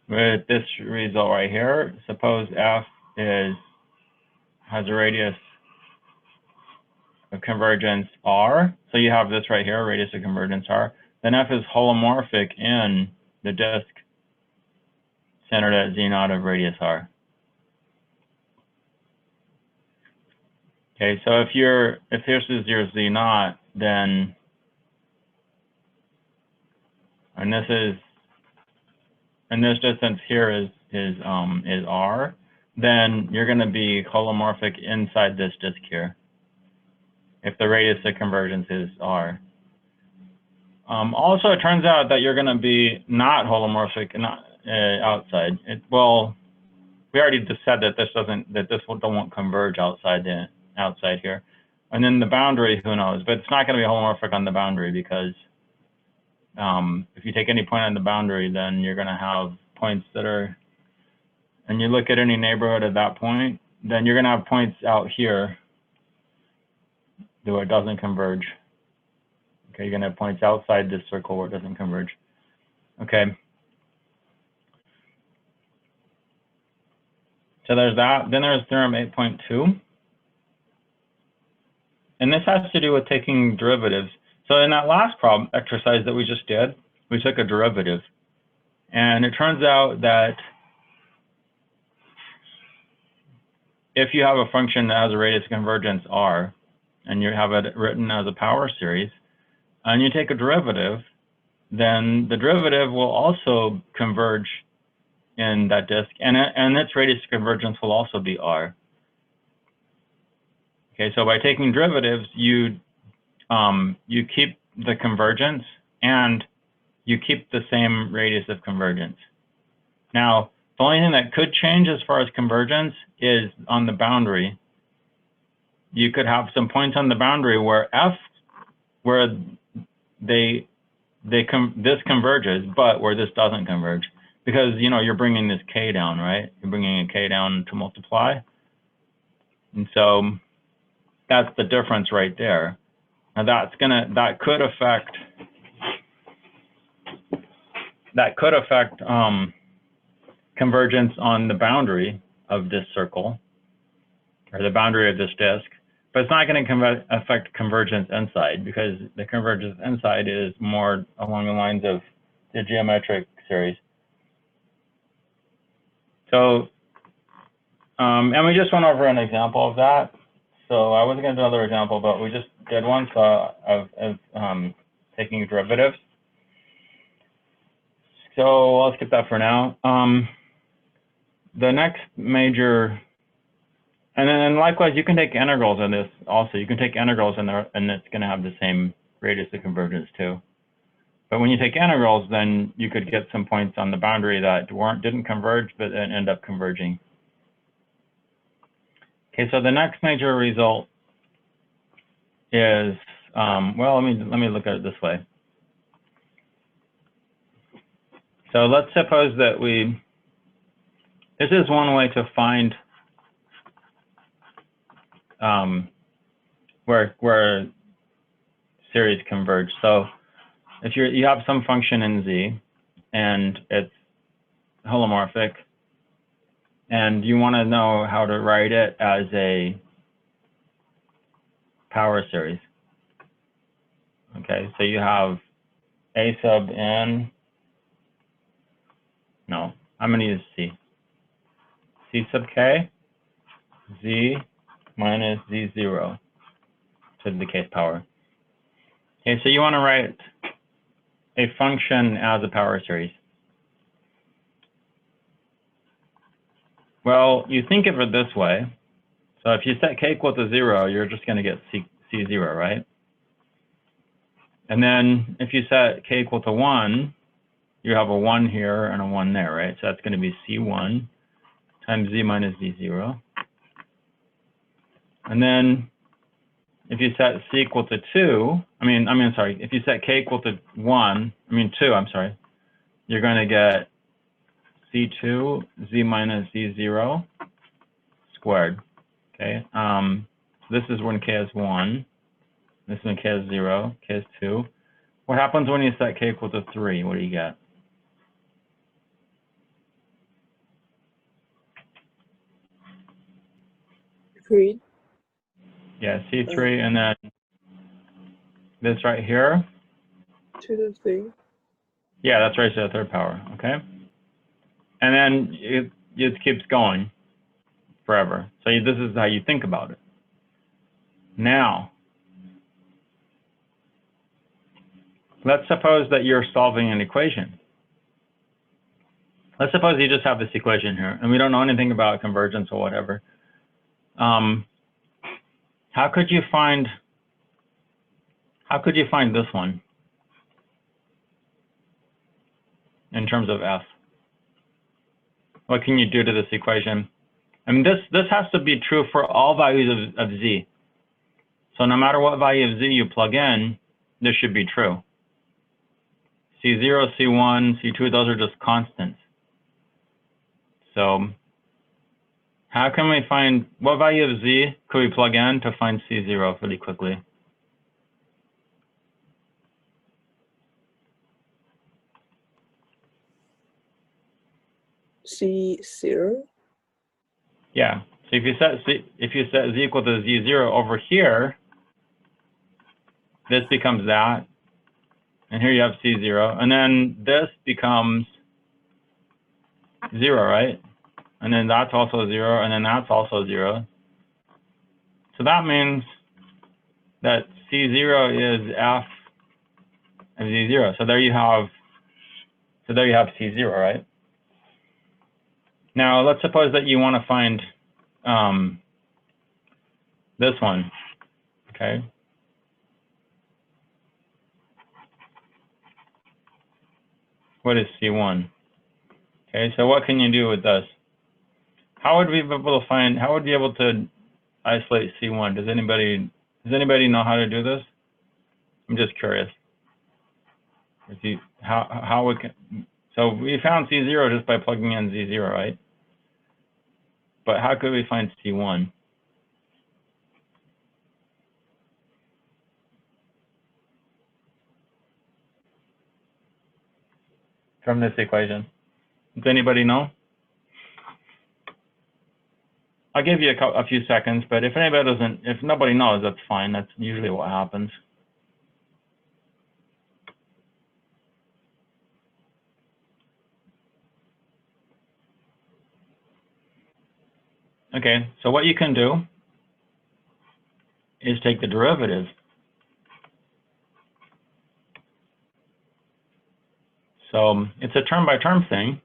with this result right here. Suppose f has a radius of convergence r. So you have this right here, radius of convergence r. Then f is holomorphic in the disk centered at z0 of radius r. Okay, so if this is your z0, then, and this distance here is r, then you're going to be holomorphic inside this disk here, if the radius of convergence is r. Also, it turns out that you're going to be not holomorphic outside. Well, we already just said that this won't converge outside here, and then the boundary, who knows? But it's not going to be holomorphic on the boundary because if you take any point on the boundary, then you're going to have points that are, and you look at any neighborhood at that point, then you're going to have points out here where it doesn't converge. Okay, you're going to have points outside this circle where it doesn't converge. Okay. So there's that. Then there's theorem 8.2. And this has to do with taking derivatives. So in that last problem exercise that we just did, we took a derivative. And it turns out that if you have a function that has a radius of convergence r, and you have it written as a power series, and you take a derivative, then the derivative will also converge in that disk, and its radius of convergence will also be r. Okay, so by taking derivatives, you keep the convergence and you keep the same radius of convergence. Now, the only thing that could change as far as convergence is on the boundary. You could have some points on the boundary where this converges, but where this doesn't converge, because you're bringing this k down, right? You're bringing a k down to multiply, and so that's the difference right there. Now that could affect convergence on the boundary of this circle, or the boundary of this disk, but it's not going to affect convergence inside, because the convergence inside is more along the lines of the geometric series. So, and we just went over an example of that. So I wasn't going to do another example, but we just did one, so of taking derivatives. So I'll skip that for now. The next major, and then likewise, you can take integrals in this also. You can take integrals in there, and it's going to have the same radius of convergence too. But when you take integrals, then you could get some points on the boundary that didn't converge, but then end up converging. Okay, so the next major result is, well, let me look at it this way. So let's suppose that this is one way to find where series converge. So if you have some function in z, and it's holomorphic, and you want to know how to write it as a power series. Okay, so you have a sub n, no, I'm going to use c. C sub k, z minus z0 to the kth power. Okay, so you want to write a function as a power series. Well, you think of it this way. So if you set k equal to 0, you're just going to get c0, right? And then if you set k equal to 1, you have a 1 here and a 1 there, right? So that's going to be c1 times z minus z0. And then if you set c equal to 2, if you set k equal to 2, I'm sorry, you're going to get c2 z minus z0 squared. Okay, this is when k is 1, this is when k is 0, k is 2. What happens when you set k equal to 3? What do you get? 3. Yeah, C3, and then this right here. 2 to the 3. Yeah, that's raised to the third power, okay? And then it just keeps going forever. So this is how you think about it. Now, let's suppose that you're solving an equation. Let's suppose you just have this equation here, and we don't know anything about convergence or whatever. How could you find this one in terms of f? What can you do to this equation? I mean, this has to be true for all values of z. So no matter what value of z you plug in, this should be true. C0, C1, C2, those are just constants. So how can we find, what value of z could we plug in to find C0 really quickly? C0. Yeah. So if you set z equal to z0 over here, this becomes that, and here you have C0, and then this becomes 0, right? And then that's also 0, and then that's also 0. So that means that C0 is f of z0. So there you have C0, right? Now let's suppose that you want to find this one, okay? What is C1? Okay, so what can you do with this? How would we be able to isolate C1? Does anybody know how to do this? I'm just curious. So we found C0 just by plugging in Z0, right? But how could we find C1? From this equation? Does anybody know? I'll give you a few seconds, but if nobody knows, that's fine. That's usually what happens. Okay, so what you can do is take the derivative. So it's a term-by-term thing.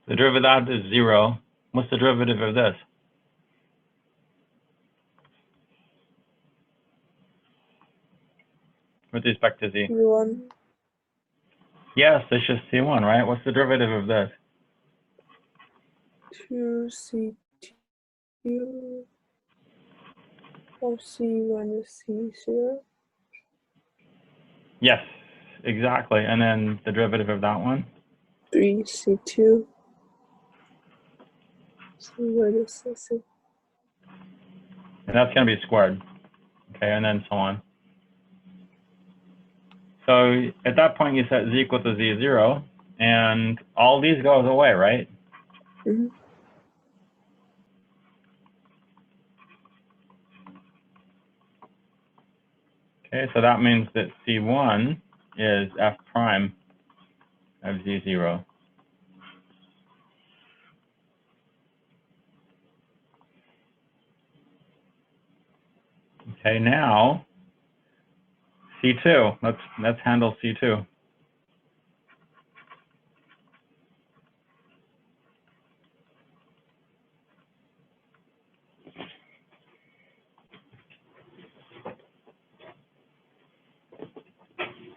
The derivative of that is 0. What's the derivative of this? With respect to z? C1. Yes, it's just C1, right? What's the derivative of this? 2C2 of C minus C0. Yes, exactly. And then the derivative of that one? 3C2 C minus C0. And that's going to be squared. Okay, and then so on. So at that point, you set z equal to z0, and all these goes away, right? Mm-hmm. Okay, so that means that C1 is f prime of z0. Okay, now C2. Let's handle C2.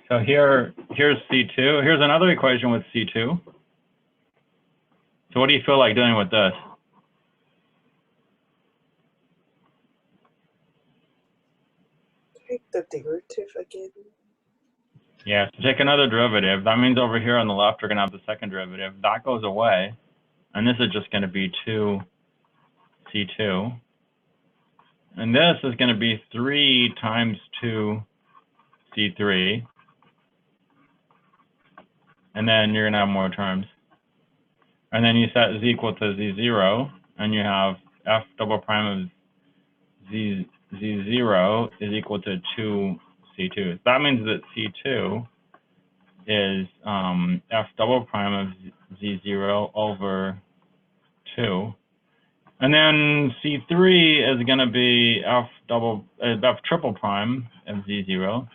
So here's C2. Here's another equation with C2. So what do you feel like doing with this? Take the derivative again. Yeah, so take another derivative. That means over here on the left, we're going to have the second derivative. That goes away. And this is just going to be 2C2. And this is going to be 3 times 2C3. And then you're going to have more terms. And then you set z equal to z0, and you have f double prime of z0 is equal to 2c2. That means that c2 is f double prime of z0 over 2. And then c3 is going to be f triple prime of z0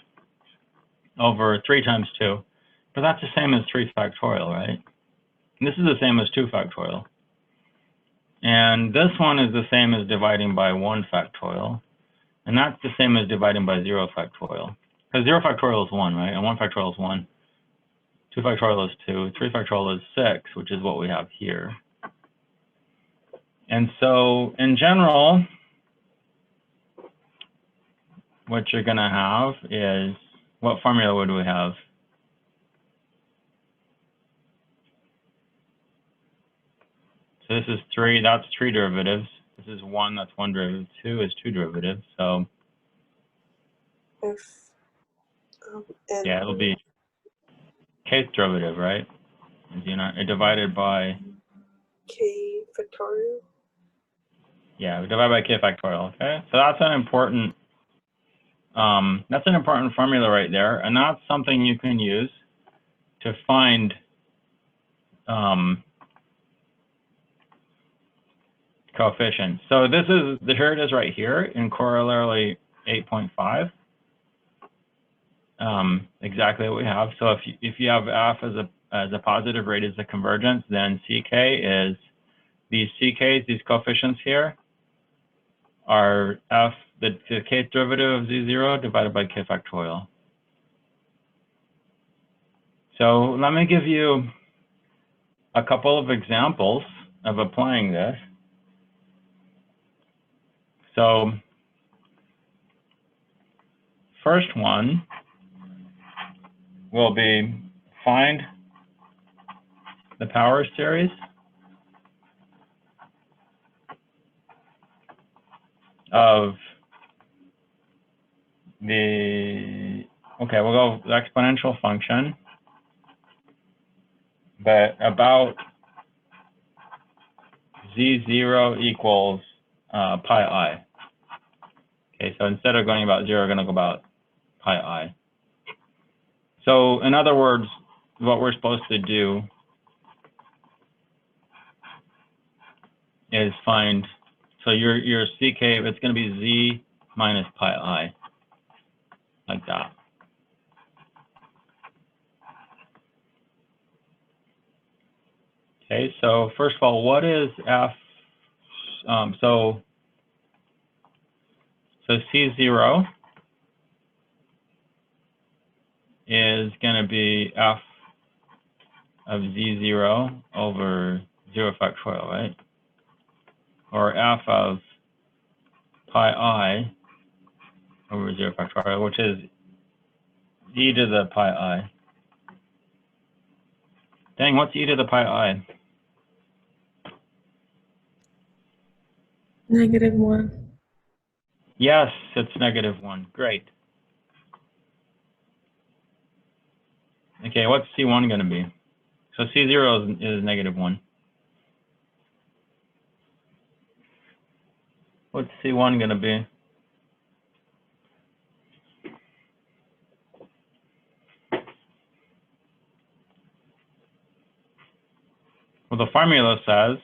over 3 times 2. But that's the same as 3 factorial, right? And this is the same as 2 factorial. And this one is the same as dividing by 1 factorial. And that's the same as dividing by 0 factorial. Because 0 factorial is 1, right? And 1 factorial is 1. 2 factorial is 2. 3 factorial is 6, which is what we have here. And so, in general, what you're going to have is, what formula would we have? So this is 3, that's 3 derivatives. This is 1, that's 1 derivative. 2 is 2 derivatives. So, F n. yeah, it'll be kth derivative, right? Divided by K factorial. Yeah, we divide by k factorial. Okay, so that's an important formula right there, and that's something you can use to find coefficients. So this is here it is right here in corollary 8.5. Exactly what we have. So if you have f as a positive radius of convergence, then ck is these ck's, these coefficients here, are f, the kth derivative of z0 divided by k factorial. So let me give you a couple of examples of applying this. So first one will be find the power series of the, okay, we'll go the exponential function, but about z0 equals pi I. Okay, so instead of going about 0, we're going to go about pi I. So in other words, what we're supposed to do is find, so your ck, it's going to be z minus pi I, like that. Okay, so first of all, what is f? So c0 is going to be f of z0 over 0 factorial, right? Or f of pi I over 0 factorial, which is e to the pi I. Dang, what's e to the pi I? -1. Yes, it's -1. Great. Okay, what's C1 going to be? So C0 is -1. What's C1 going to be? Well, the formula says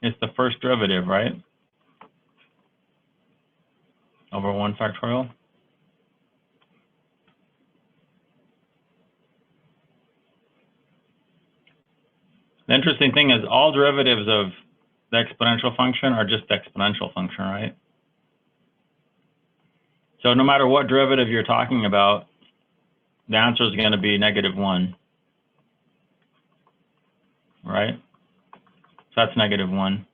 it's the first derivative, right? Over 1 factorial. The interesting thing is all derivatives of the exponential function are just the exponential function, right? So no matter what derivative you're talking about, the answer is going to be -1, right? So that's -1.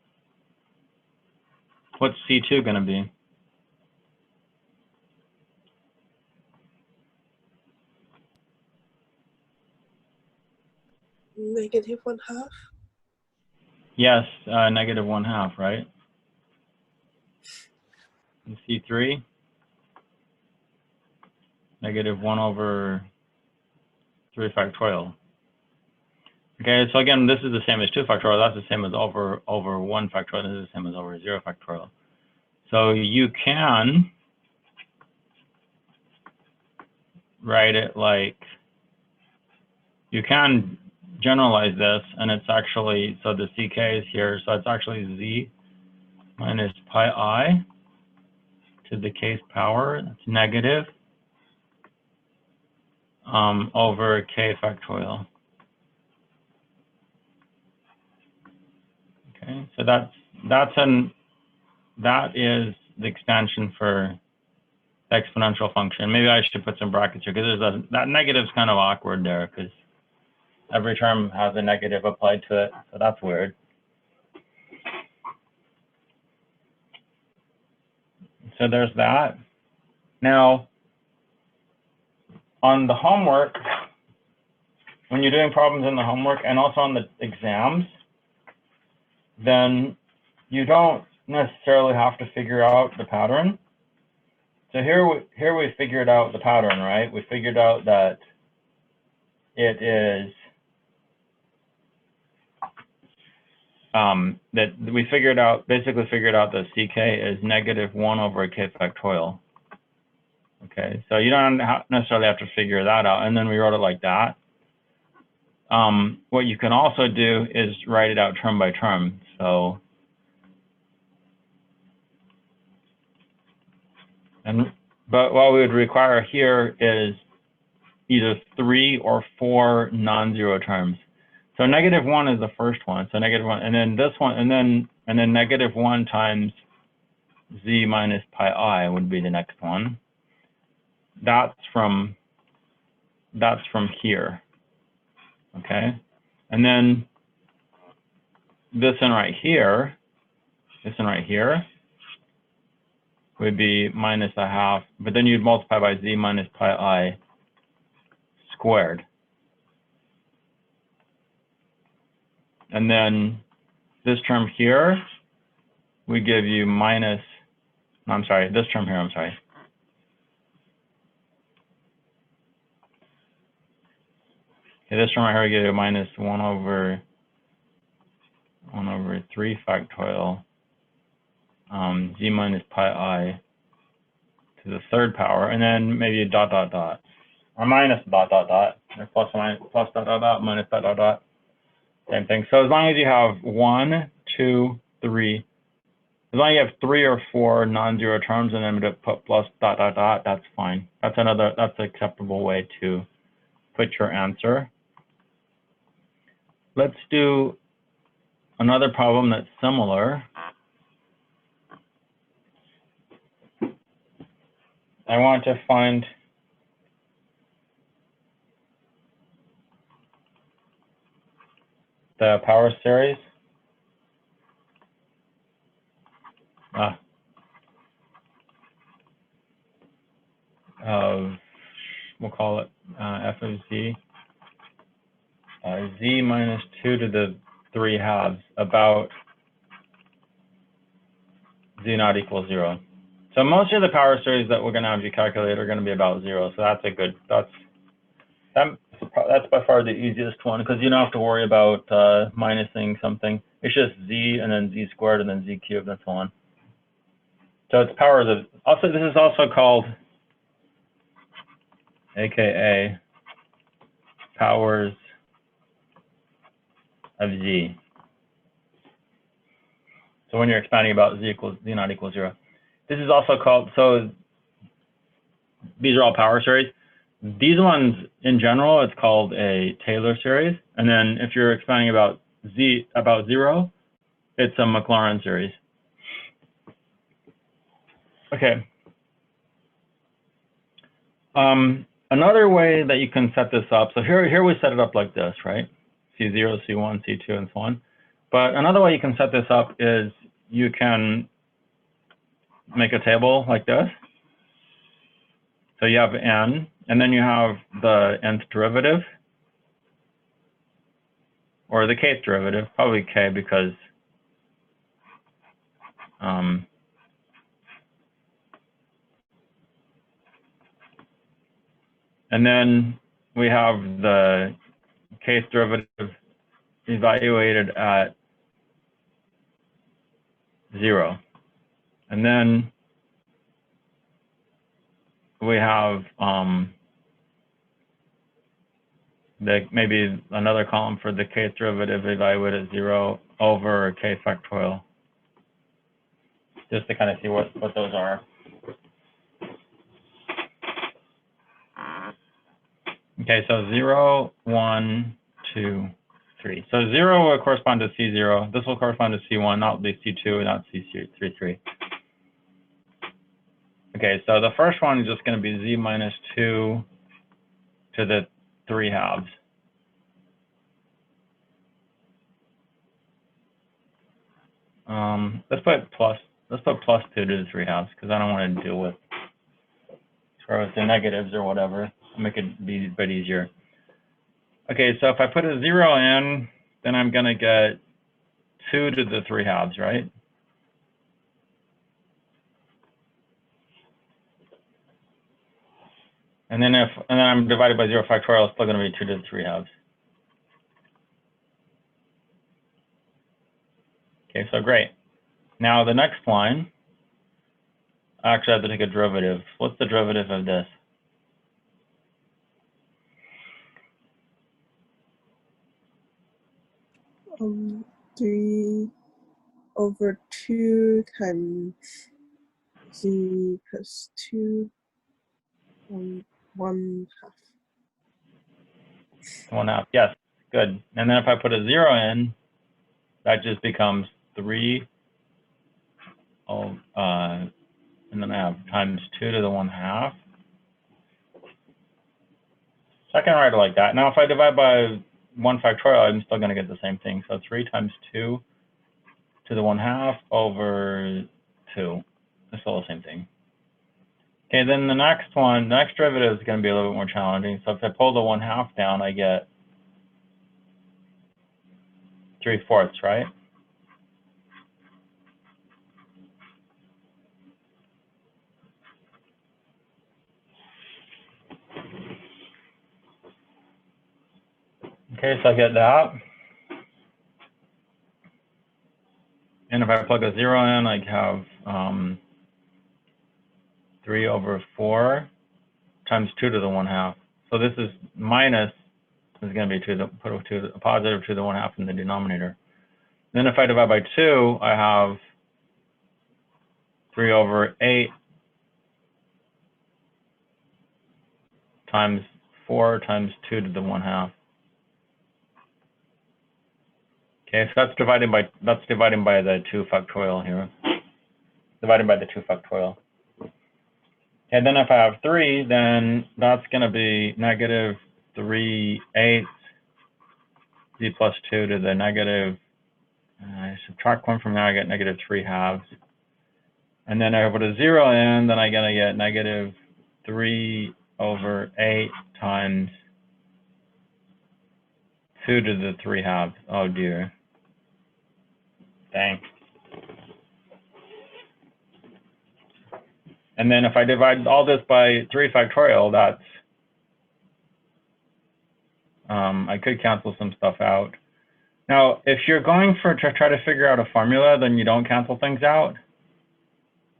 What's C2 going to be? -1/2. Yes, -1/2, right? And C3, -1 over 3 factorial. Okay, so again, this is the same as 2 factorial. That's the same as over 1 factorial. This is the same as over 0 factorial. So you can write it like, you can generalize this, and it's actually, so the ck is here, so it's actually z minus pi I to the kth power, that's negative, over k factorial. Okay, so that is the extension for the exponential function. Maybe I should put some brackets here, because that negative is kind of awkward there, because every term has a negative applied to it, so that's weird. So there's that. Now, on the homework, when you're doing problems in the homework and also on the exams, then you don't necessarily have to figure out the pattern. So here we figured out the pattern, right? We figured out that it is basically figured out that ck is -1 over k factorial. Okay, so you don't necessarily have to figure that out, and then we wrote it like that. What you can also do is write it out term by term. So, but what we would require here is either 3 or 4 non-zero terms. So -1 is the first one. So -1, and then this one, and then -1 times z minus pi I would be the next one. That's from here. Okay, and then this one right here would be -1/2, but then you'd multiply by z minus pi I squared. And then this term here, we give you this term here, Okay, this term right here, we give you -1 over 3 factorial z minus pi I to the third power, and then maybe dot, or minus dot, or plus dot, minus dot. Same thing. So as long as you have 1, 2, 3, as long as you have 3 or 4 non-zero terms, and then to put plus dot, that's fine. That's an acceptable way to put your answer. Let's do another problem that's similar. I want to find the power series of, we'll call it f of z, z minus 2 to the 3/2 about z not equals 0. So most of the power series that we're going to have you calculate are going to be about 0. So that's that's by far the easiest one, because you don't have to worry about minusing something. It's just z and then z squared and then z cubed and so on. So it's powers of, also this is also called AKA powers of z. So when you're expanding about z not equals 0. This is also called, so these are all power series. These ones in general, it's called a Taylor series. And then if you're expanding about 0, it's a Maclaurin series. Okay. Another way that you can set this up, so here we set it up like this, right? C0, C1, C2, and so on. But another way you can set this up is you can make a table like this. So you have n, and then you have the nth derivative, or the kth derivative, probably k, because and then we have the kth derivative evaluated at 0. And then we have maybe another column for the kth derivative evaluated at 0 over k factorial, just to kind of see what those are. Okay, so 0, 1, 2, 3. So 0 will correspond to C0. This will correspond to C1, not be C2, and not C3. Okay, so the first one is just going to be Z minus 2 to the 3 halves. Let's put plus 2 to the 3 halves, because I don't want to deal with throw with the negatives or whatever. I'll make it be a bit easier. Okay, so if I put a 0 in, then I'm going to get 2 to the 3 halves, right? And then I'm divided by 0 factorial, it's still going to be 2 to the 3 halves. Okay, so great. Now the next line, I actually have to take a derivative. What's the derivative of this? Um, 3 over 2 times Z plus 2 1 half. 1 half, yes, good. And then if I put a 0 in, that just becomes 3, and then I have times 2 to the 1 half. So I can write it like that. Now if I divide by 1 factorial, I'm still going to get the same thing. So 3 times 2 to the 1 half over 2. It's still the same thing. Okay, then the next derivative is going to be a little bit more challenging. So if I pull the 1 half down, I get 3/4, right? Okay, so I get that. And if I plug a 0 in, I have 3 over 4 times 2 to the 1 half. So this is minus, is going to be a positive to the 1 half in the denominator. Then if I divide by 2, I have 3 over 8 times 4 times 2 to the 1 half. Okay, so that's dividing by the 2 factorial here. Dividing by the 2 factorial. And then if I have 3, then that's going to be negative 3/8 Z plus 2 to the negative, I subtract 1 from there, I get negative 3 halves. And then I put a 0 in, then I'm going to get negative 3 over 8 times 2 to the 3 halves. Oh dear. Dang. And then if I divide all this by 3 factorial, that's, I could cancel some stuff out. Now, if you're going to try to figure out a formula, then you don't cancel things out.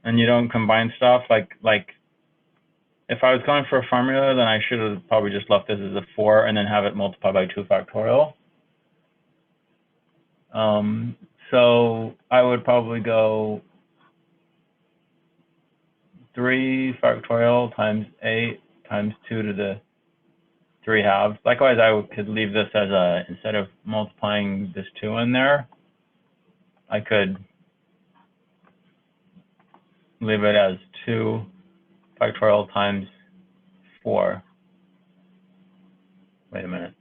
And you don't combine stuff. Like if I was going for a formula, then I should have probably just left this as a 4 and then have it multiplied by 2 factorial. So I would probably go 3 factorial times 8 times 2 to the 3 halves. Likewise, I could leave this as a, instead of multiplying this 2 in there, I could leave it as 2 factorial times 4. Wait a minute.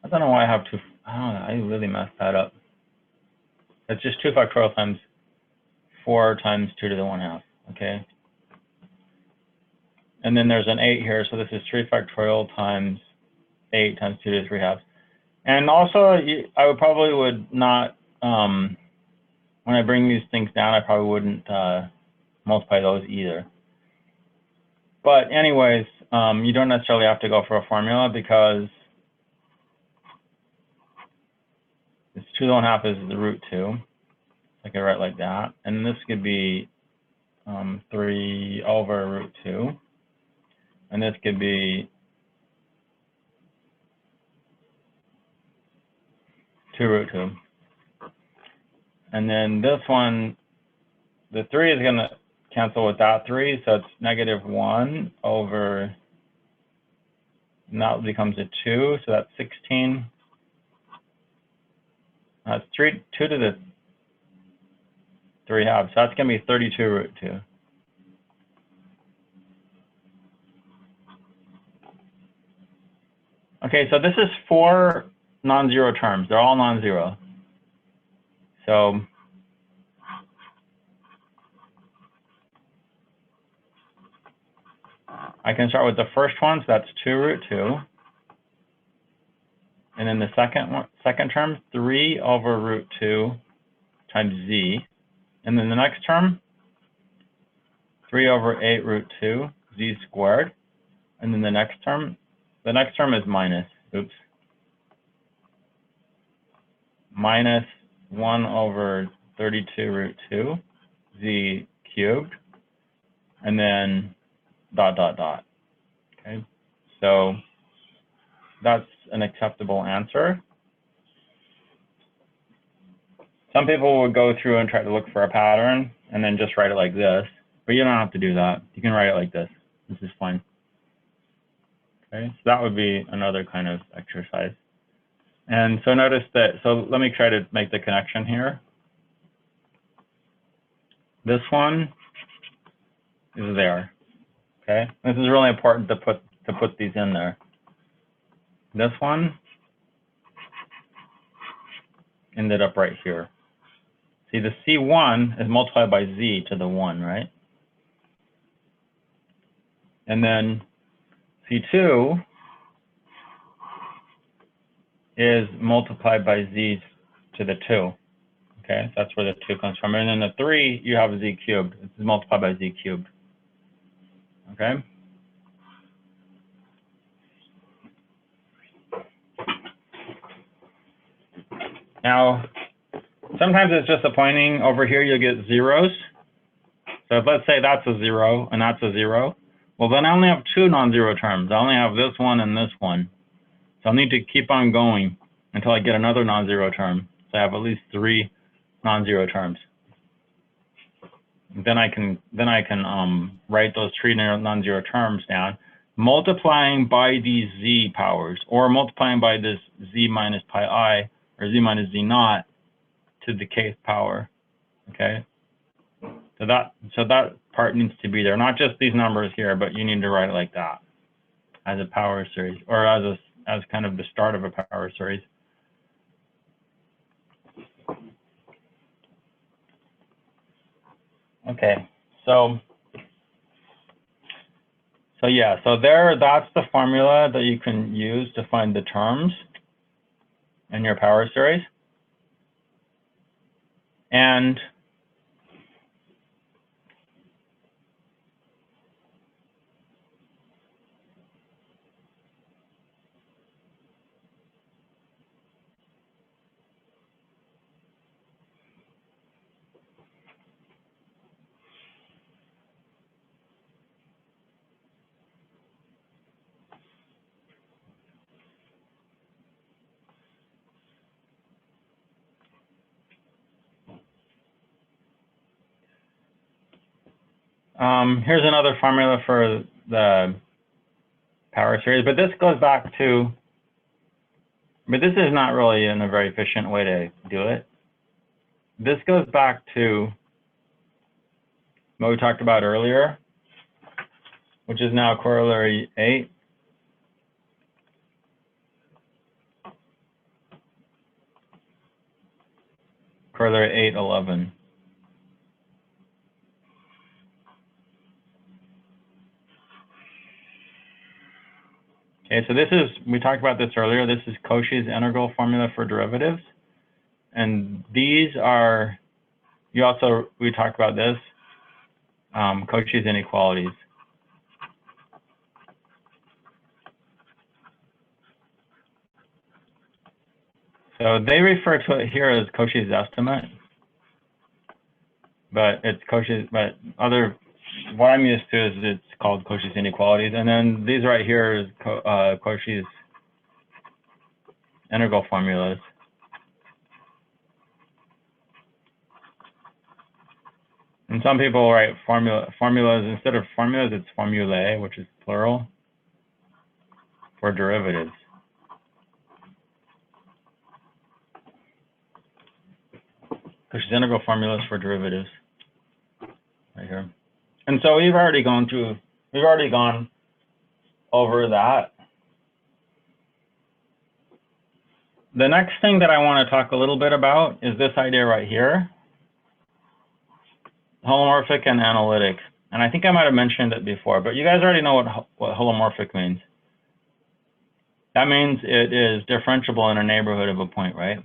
I don't know why I have 2. I really messed that up. It's just 2 factorial times 4 times 2 to the 1 half. Okay. And then there's an 8 here, so this is 3 factorial times 8 times 2 to the 3 halves. And also, I would not, when I bring these things down, I probably wouldn't multiply those either. But anyways, you don't necessarily have to go for a formula because this 2 to the 1/2 is the root 2. I can write like that. And this could be 3 over root 2. And this could be 2 root 2. And then this one, the 3 is going to cancel with that 3, so it's -1 over, and that becomes a 2, so that's 16. That's 2 to the 3/2, so that's going to be 32 root 2. Okay, so this is 4 non-zero terms. They're all non-zero. So I can start with the first one, so that's 2 root 2. And then the second term, 3 over root 2 times z. And then the next term, 3 over 8 root 2, z squared. And then the next term is minus, minus 1 over 32 root 2, z cubed. And then dot, dot, dot. Okay, so that's an acceptable answer. Some people would go through and try to look for a pattern and then just write it like this, but you don't have to do that. You can write it like this. This is fine. Okay, so that would be another kind of exercise. And so notice that, so let me try to make the connection here. This one is there. Okay, this is really important to put these in there. This one ended up right here. See, the C1 is multiplied by Z to the 1, right? And then C2 is multiplied by Z to the 2. Okay, so that's where the 2 comes from. And then the 3, you have Z cubed. This is multiplied by Z cubed. Okay. Now, sometimes it's disappointing. Over here, you'll get zeros. So if, let's say that's a 0 and that's a 0, well, then I only have 2 non-zero terms. I only have this one and this one. So I'll need to keep on going until I get another non-zero term. So I have at least 3 non-zero terms. Then I can write those 3 non-zero terms down, multiplying by these z powers, or multiplying by this z minus pi I, or z minus z naught, to the kth power. Okay, so that part needs to be there, not just these numbers here, but you need to write it like that as a power series, or as kind of the start of a power series. Okay, so yeah, so that's the formula that you can use to find the terms in your power series. And here's another formula for the power series, but this goes back to, but this is not really in a very efficient way to do it. This goes back to what we talked about earlier, which is now corollary 8. Corollary 8:11. Okay, so this is, we talked about this earlier, this is Cauchy's integral formula for derivatives. And these are, we talked about this, Cauchy's inequalities. So they refer to it here as Cauchy's estimate, but it's Cauchy's, but what I'm used to is it's called Cauchy's inequalities. And then these right here is Cauchy's integral formulas. And some people write formulas instead of formulas, it's formulae, which is plural, for derivatives. Cauchy's integral formulas for derivatives, right here. And so we've already gone over that. The next thing that I want to talk a little bit about is this idea right here, holomorphic and analytic. And I think I might have mentioned it before, but you guys already know what holomorphic means. That means it is differentiable in a neighborhood of a point, right?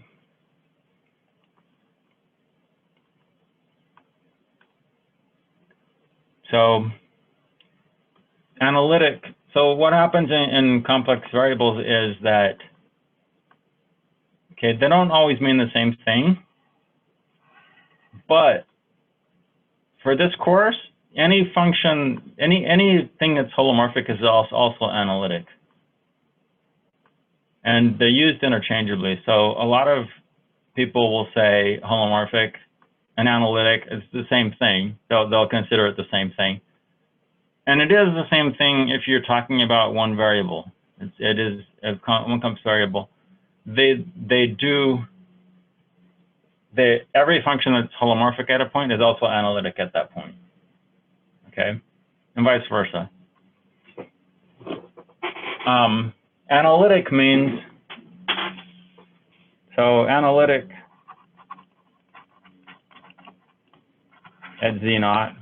So analytic, so what happens in complex variables is that, okay, they don't always mean the same thing, but for this course, any function, anything that's holomorphic is also analytic. And they're used interchangeably. So a lot of people will say holomorphic and analytic is the same thing. They'll consider it the same thing. And it is the same thing if you're talking about one variable. It is one complex variable. Every function that's holomorphic at a point is also analytic at that point. Okay, and vice versa. Analytic means, so analytic at Z0,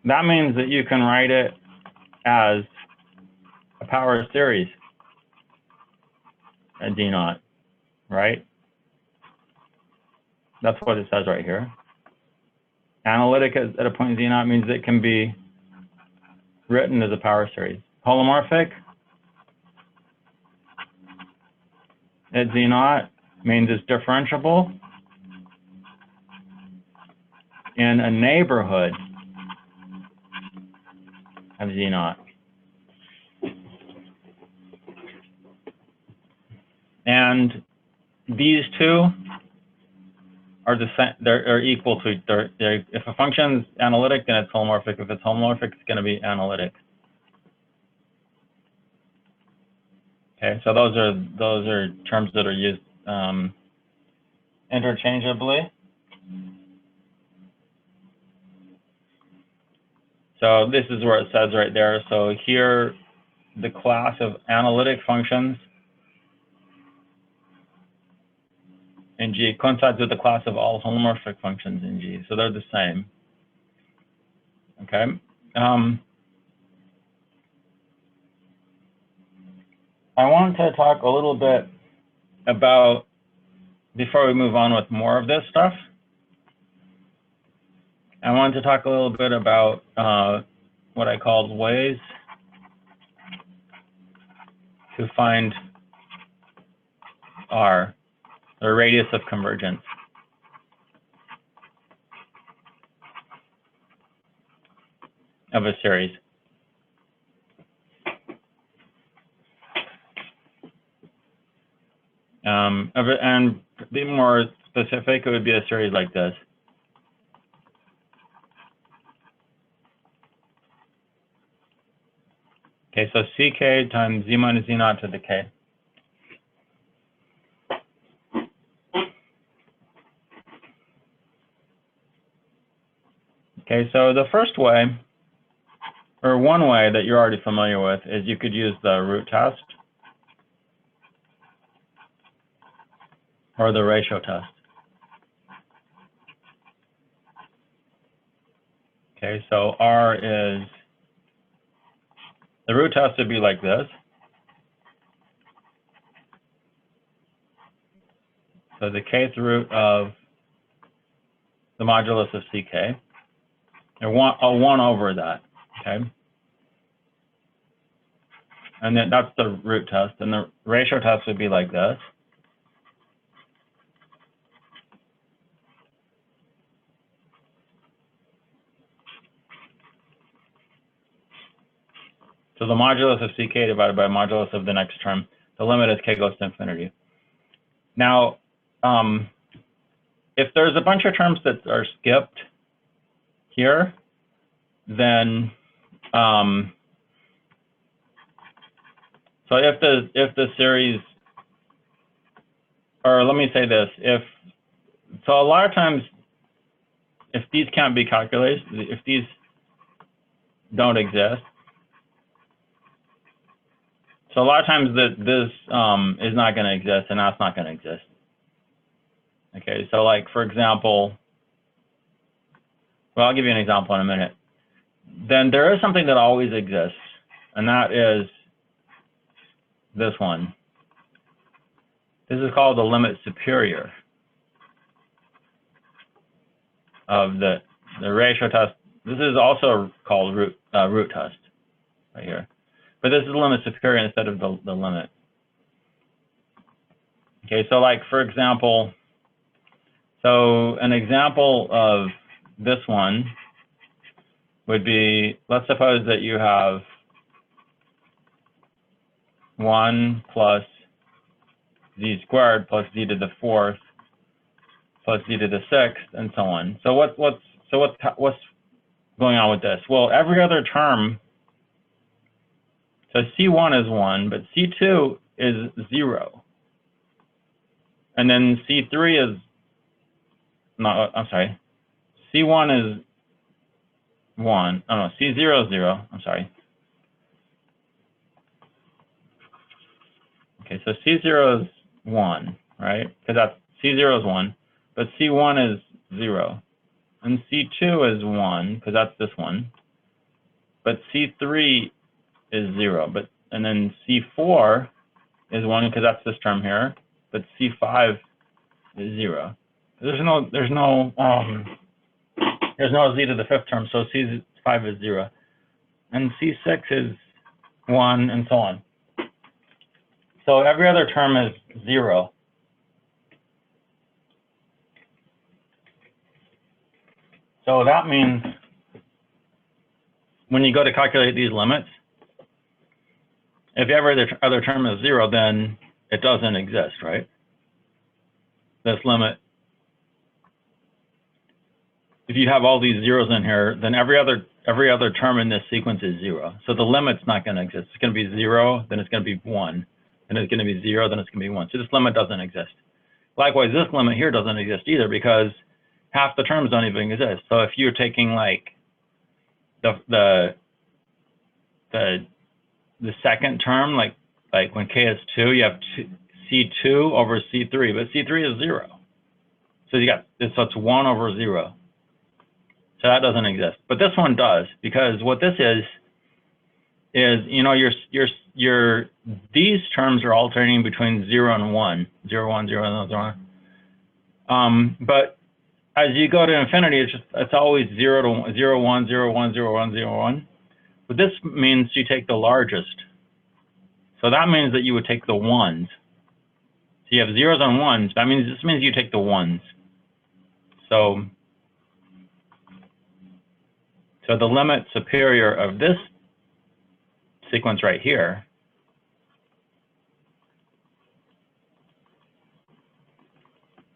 that means that you can write it as a power series at D0, right? That's what it says right here. Analytic at a point Z0 means it can be written as a power series. Holomorphic at Z0 means it's differentiable in a neighborhood of Z0. And these two are the same, they're equal to, if a function is analytic, then it's holomorphic. If it's holomorphic, it's going to be analytic. Okay, so those are terms that are used interchangeably. So this is where it says right there. So here, the class of analytic functions in G coincides with the class of all holomorphic functions in G. So they're the same. Okay. I want to talk a little bit about, before we move on with more of this stuff, I want to talk a little bit about what I called ways to find R, or radius of convergence. Of a series. And to be more specific, it would be a series like this. Okay, so ck times z minus z0 to the k. Okay, so the first way, or one way that you're already familiar with, is you could use the root test or the ratio test. Okay, so R is, the root test would be like this. So the kth root of the modulus of ck, and a 1 over that, okay? And then that's the root test, and the ratio test would be like this. So the modulus of ck divided by modulus of the next term, the limit as k goes to infinity. Now, if there's a bunch of terms that are skipped here, then so if the series, or let me say this, so a lot of times, if these can't be calculated, if these don't exist, so a lot of times this is not going to exist and that's not going to exist. Okay, so like for example, well, I'll give you an example in a minute. Then there is something that always exists, and that is this one. This is called the limit superior of the ratio test. This is also called root test right here. But this is the limit superior instead of the limit. Okay, so like for example, so an example of this one would be, let's suppose that you have 1 plus z squared plus z to the 4th plus z to the 6th and so on. So what's going on with this? Well, every other term, so C1 is 1, but C2 is 0. And then C3 is, no, I'm sorry, C1 is 1. Oh no, C0 is 0. I'm sorry. Okay, so C0 is 1, right? Because that's C0 is 1, but C1 is 0. And C2 is 1, because that's this one. But C3 is 0. And then C4 is 1, because that's this term here. But C5 is 0. There's no z to the 5th term, so C5 is 0. And C6 is 1, and so on. So every other term is 0. So that means when you go to calculate these limits, if every other term is 0, then it doesn't exist, right? This limit, if you have all these zeros in here, then every other term in this sequence is 0. So the limit's not going to exist. It's going to be 0, then it's going to be 1. And it's going to be 0, then it's going to be 1. So this limit doesn't exist. Likewise, this limit here doesn't exist either because half the terms don't even exist. So if you're taking like the second term, like when k is 2, you have C2 over C3, but C3 is 0. So it's 1 over 0. So that doesn't exist. But this one does, because what this is you know, these terms are alternating between 0 and 1, 0, 1, 0, 0, 1. But as you go to infinity, it's always 0 to 1, 0, 1, 0, 1, 0, 1, 0, 1. But this means you take the largest. So that means that you would take the ones. So you have zeros and ones. This means you take the ones. So the limit superior of this sequence right here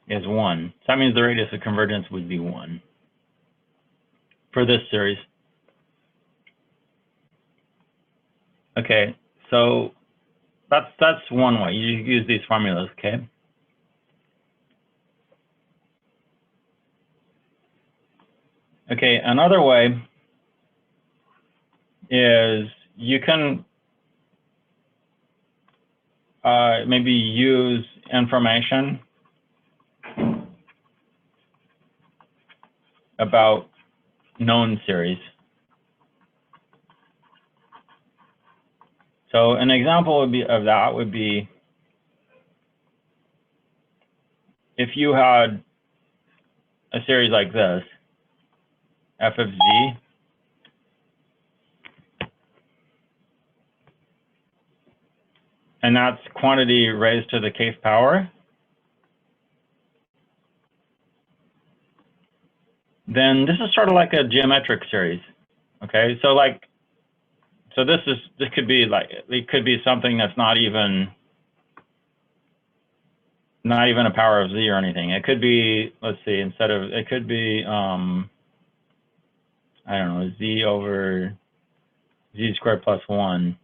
is 1. So that means the radius of convergence would be 1 for this series. Okay, so that's one way. You use these formulas, okay? Okay, another way is you can maybe use information about known series. So an example would be if you had a series like this, f of z, and that's quantity raised to the kth power, then this is sort of like a geometric series. Okay, so like So this could be like, it could be something that's not even a power of z or anything. It could be, let's see, instead of, it could be, I don't know, z over z squared plus 1,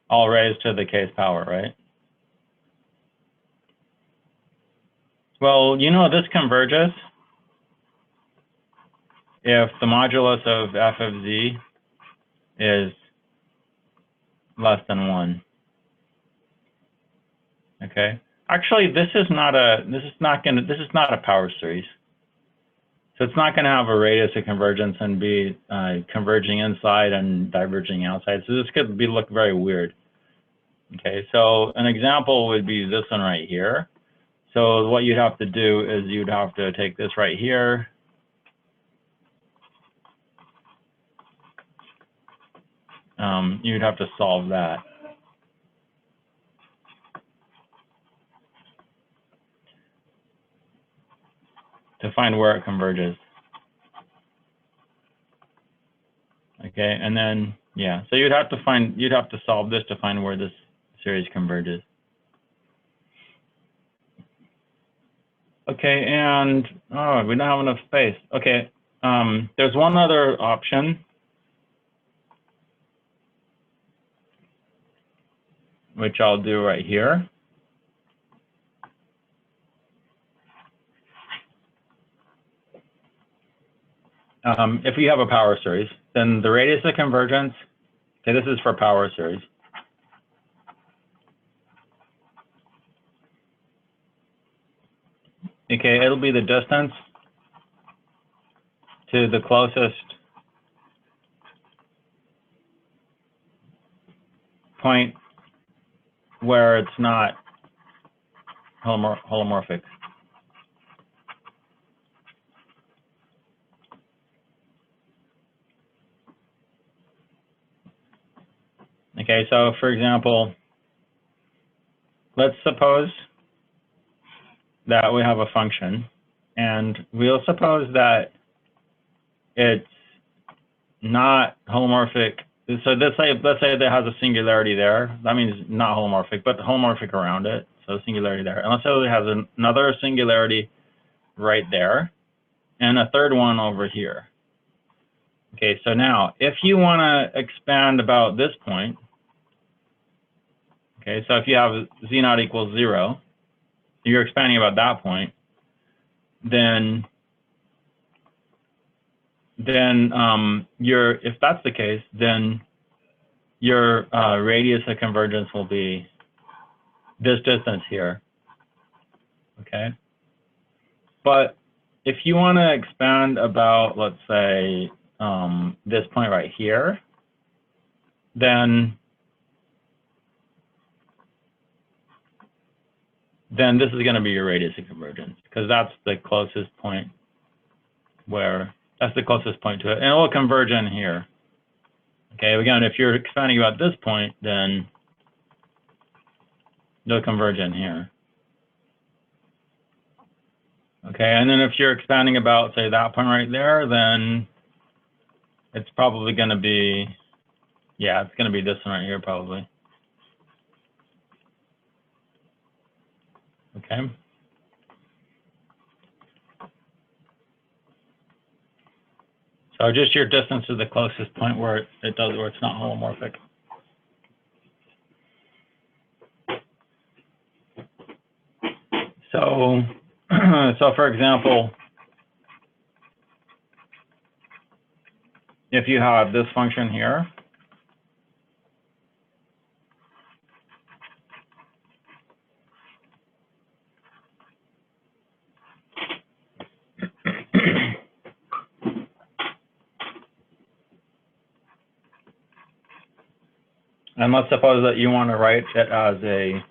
all raised to the kth power, right? Well, you know, this converges if the modulus of f of z is less than 1. Okay. Actually, this is not a power series. So it's not going to have a radius of convergence and be converging inside and diverging outside. So this could look very weird. Okay, so an example would be this one right here. So what you'd have to do is you'd have to take this right here. You'd have to solve that. To find where it converges. Okay, and then, yeah, so you'd have to solve this to find where this series converges. Okay, and, oh, we don't have enough space. Okay, there's one other option, which I'll do right here. If we have a power series, then the radius of convergence, okay, this is for power series. Okay, it'll be the distance to the closest point where it's not holomorphic. Okay, so for example, let's suppose that we have a function, and we'll suppose that it's not holomorphic. So let's say that has a singularity there. That means not holomorphic, but holomorphic around it. So singularity there. And let's say it has another singularity right there, and a third one over here. Okay, so now if you want to expand about this point, okay, so if you have z naught equals 0, you're expanding about that point, then if that's the case, then your radius of convergence will be this distance here, okay? But if you want to expand about, let's say, this point right here, then this is going to be your radius of convergence, because that's the closest point that's the closest point to it, and it will converge in here. Okay, again, if you're expanding about this point, then they'll converge in here. Okay, and then if you're expanding about, say, that point right there, then it's probably going to be, yeah, it's going to be this one right here, probably. Okay. So just your distance to the closest point where it's not holomorphic. So, for example, if you have this function here, and let's suppose that you want to write it as a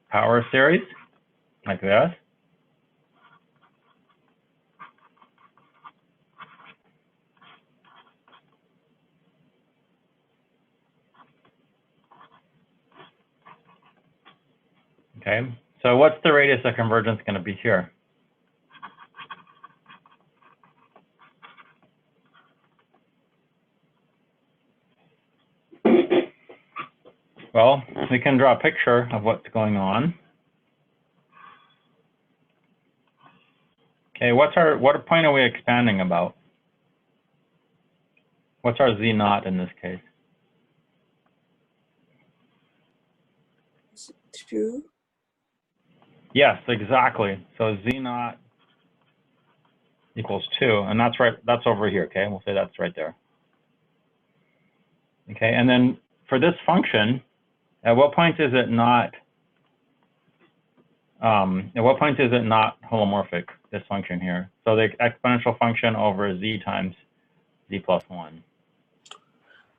power series, like this. Okay, so what's the radius of convergence going to be here? Well, we can draw a picture of what's going on. Okay, what point are we expanding about? What's our Z naught in this case? Is it 2? Yes, exactly. So Z naught equals 2, and that's right. That's over here. Okay, we'll say that's right there. Okay, and then for this function, at what point is it not? At what point is it not holomorphic? This function here. So the exponential function over Z times Z plus 1.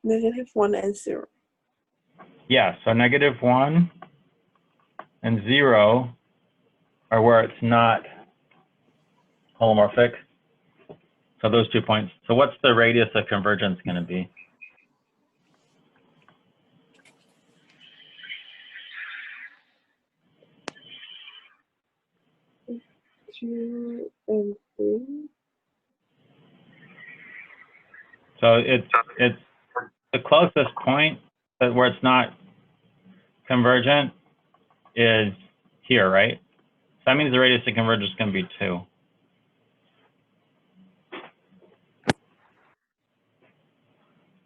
-1 and 0. Yeah, so -1 and 0 are where it's not holomorphic. So those 2 points. So what's the radius of convergence going to be? 2 and 3. So it's the closest point where it's not convergent is here, right? So that means the radius of convergence is going to be 2.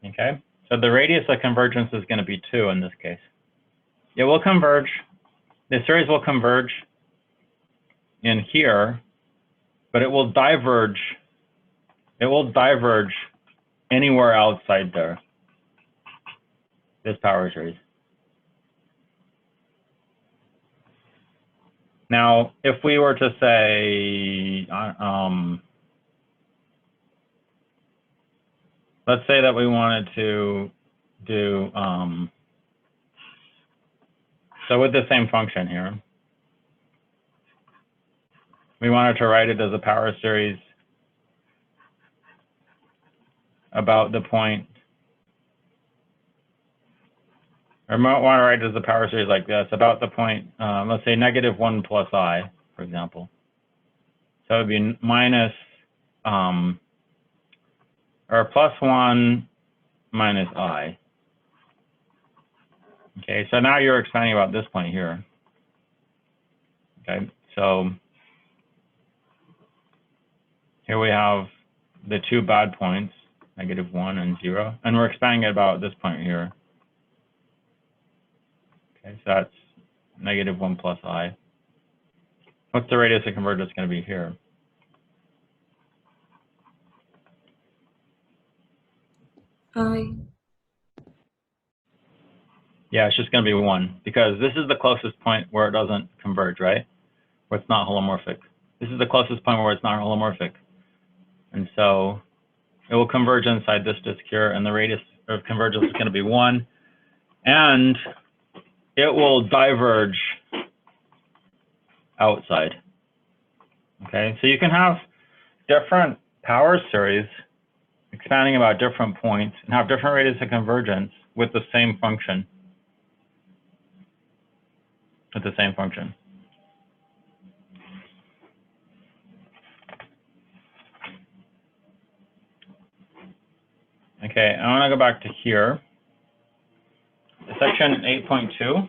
Okay, so the radius of convergence is going to be 2 in this case. It will converge. The series will converge in here, but it will diverge. It will diverge anywhere outside there, this power series. Now, if we were to say, let's say that we wanted to do, so with the same function here, we wanted to write it as a power series about the point, or might want to write it as a power series like this, about the point, let's say -1 plus I, for example. So it would be minus, or +1 minus I. Okay, so now you're expanding about this point here. Okay, so here we have the 2 bad points, -1 and 0, and we're expanding it about this point here. Okay, so that's -1 plus I. What's the radius of convergence going to be here? I. Yeah, it's just going to be 1, because this is the closest point where it doesn't converge, right? Where it's not holomorphic. This is the closest point where it's not holomorphic. And so it will converge inside this disk here, and the radius of convergence is going to be 1. And it will diverge outside. Okay, so you can have different power series expanding about different points and have different radius of convergence with the same function. With the same function. Okay, I want to go back to here. Section 8.2.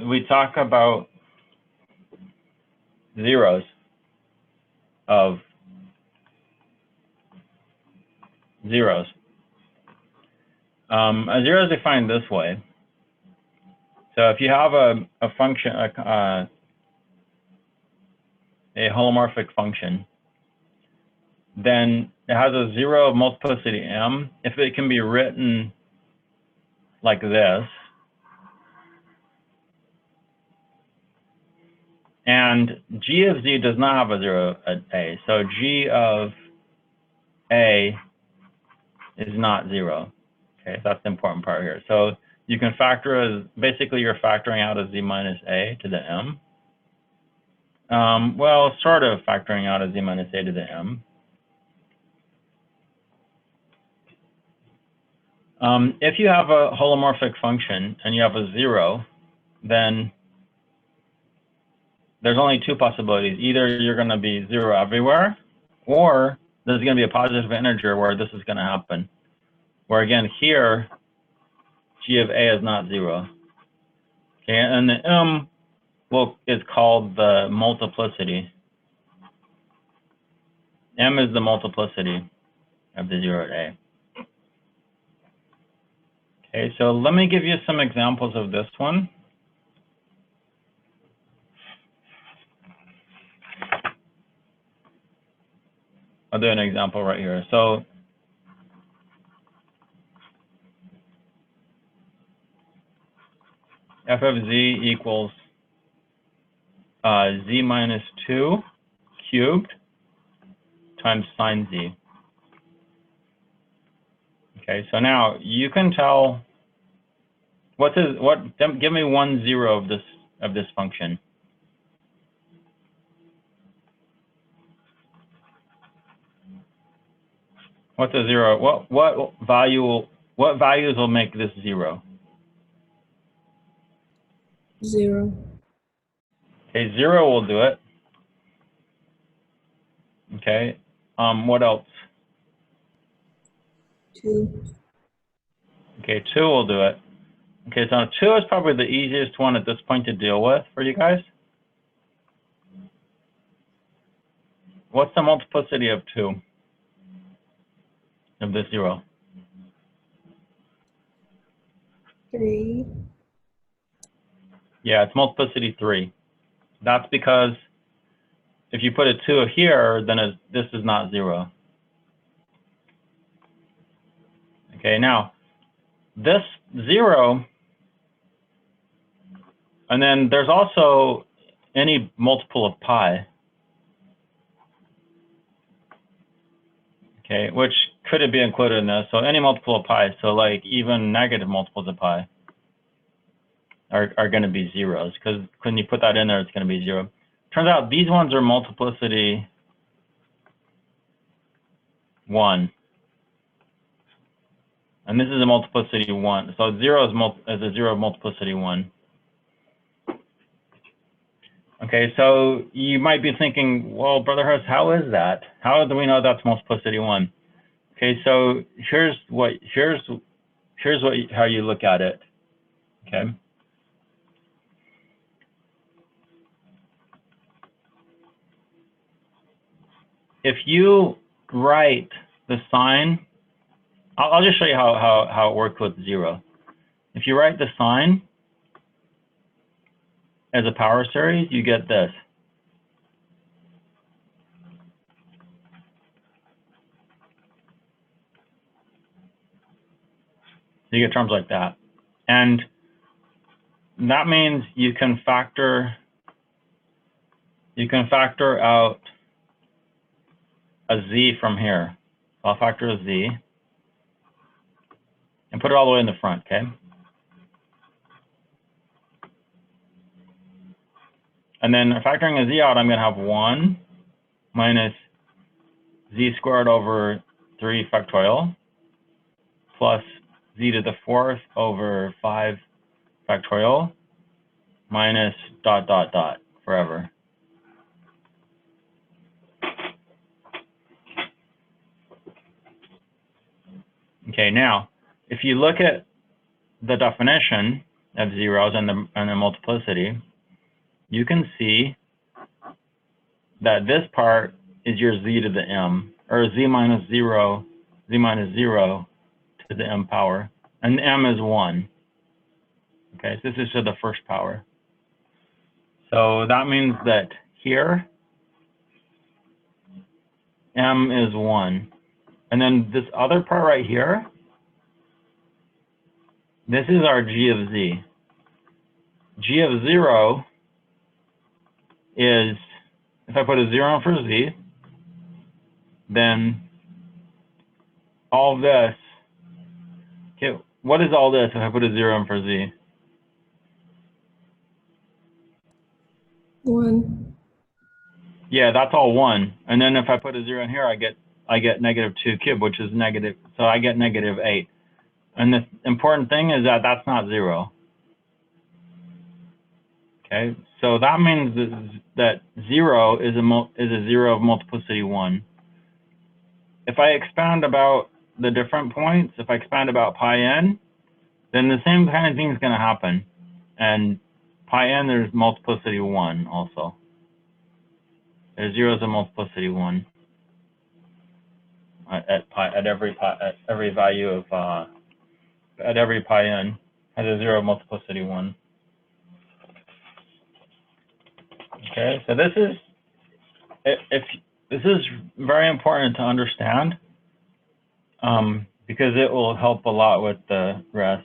We talk about zeros of zeros. A zero is defined this way. So if you have a function, a holomorphic function, then it has a 0 of multiplicity m if it can be written like this. And g of z does not have a 0 at a. So g of a is not 0. Okay, that's the important part here. So you can factor as, basically you're factoring out as z minus a to the m. Well, sort of factoring out as z minus a to the m. If you have a holomorphic function and you have a 0, then there's only 2 possibilities. Either you're going to be 0 everywhere, or there's going to be a positive integer where this is going to happen. Where again, here, G of A is not 0. Okay, and the M is called the multiplicity. M is the multiplicity of the 0 at A. Okay, so let me give you some examples of this one. I'll do an example right here. So f of z equals z minus 2 cubed times sine z. Okay, so now you can tell give me 1, 0 of this function. What's a 0? What values will make this 0? 0. Okay, 0 will do it. Okay. What else? 2. Okay, 2 will do it. Okay, so 2 is probably the easiest one at this point to deal with for you guys. What's the multiplicity of 2? Of this 0? 3. Yeah, it's multiplicity 3. That's because if you put a 2 here, then this is not 0. Okay, now this 0, and then there's also any multiple of pi. Okay, which could it be included in this? So any multiple of pi, so like even negative multiples of pi are going to be zeros, because when you put that in there, it's going to be 0. Turns out these ones are multiplicity 1. And this is a multiplicity 1. So 0 is a 0 of multiplicity 1. Okay, so you might be thinking, well, Brother Harris, how is that? How do we know that's multiplicity 1? Okay, so here's how you look at it. Okay. If you write the sign, I'll just show you how it works with 0. If you write the sign as a power series, you get this. So you get terms like that. And that means you can factor out a z from here. I'll factor a z and put it all the way in the front, okay? And then factoring a z out, I'm going to have 1 minus z squared over 3 factorial plus z to the 4th over 5 factorial minus ... forever. Okay, now, if you look at the definition of zeros and the multiplicity, you can see that this part is your z to the m, or z minus 0 to the m power, and m is 1. Okay, so this is to the first power. So that means that here, m is 1. And then this other part right here, this is our g of z. G of 0 is, if I put a 0 in for z, then all this, okay, what is all this if I put a 0 in for z? 1. Yeah, that's all 1. And then if I put a 0 in here, I get negative 2 cubed, which is negative, so I get negative 8. And the important thing is that that's not 0. Okay, so that means that 0 is a 0 of multiplicity 1. If I expand about the different points, if I expand about pi n, then the same kind of thing is going to happen. And pi n, there's multiplicity 1 also. There's zeros of multiplicity 1 at every value of at every pi n has a zero of multiplicity 1. Okay, so this is this is very important to understand because it will help a lot with the rest.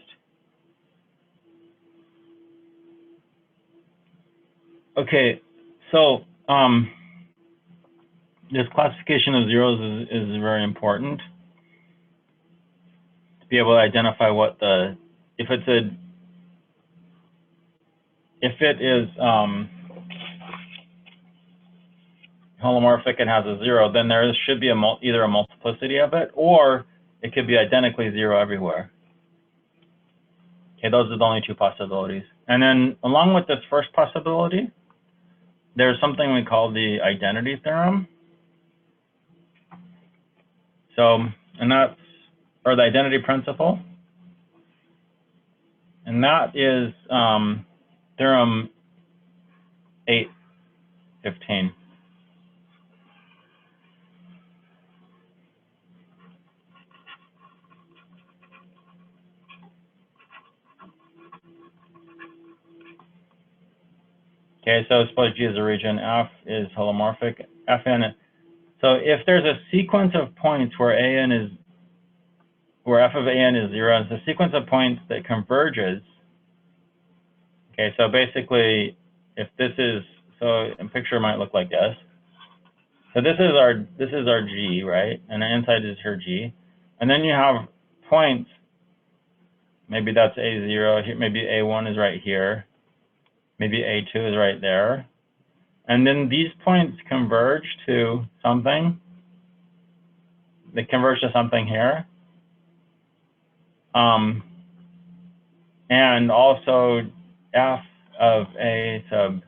Okay, so this classification of zeros is very important to be able to identify what the, if it is holomorphic and has a 0, then there should be either a multiplicity of it, or it could be identically 0 everywhere. Okay, those are the only two possibilities. And then along with this first possibility, there's something we call the identity theorem. So, and that's, or the identity principle. And that is theorem 815. Okay, so suppose G is a region, F is holomorphic, Fn. So if there's a sequence of points where An is, where f of An is 0, it's a sequence of points that converges. Okay, so basically, if this is, so a picture might look like this. So this is our G, right? And the inside is her G. And then you have points, maybe that's A0, maybe A1 is right here. Maybe A2 is right there. And then these points converge to something. They converge to something here. And also f of A sub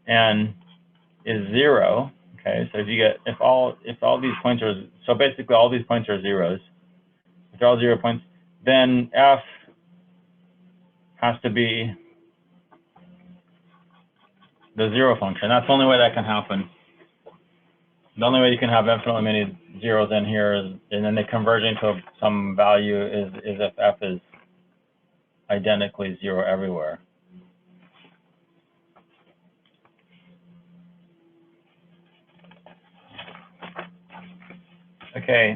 n is 0. Okay, so if you get, if all these points are, so basically all these points are zeros. If they're all 0 points, then f has to be the 0 function. That's the only way that can happen. The only way you can have infinitely many zeros in here is, and then they converge into some value is if f is identically 0 everywhere. Okay,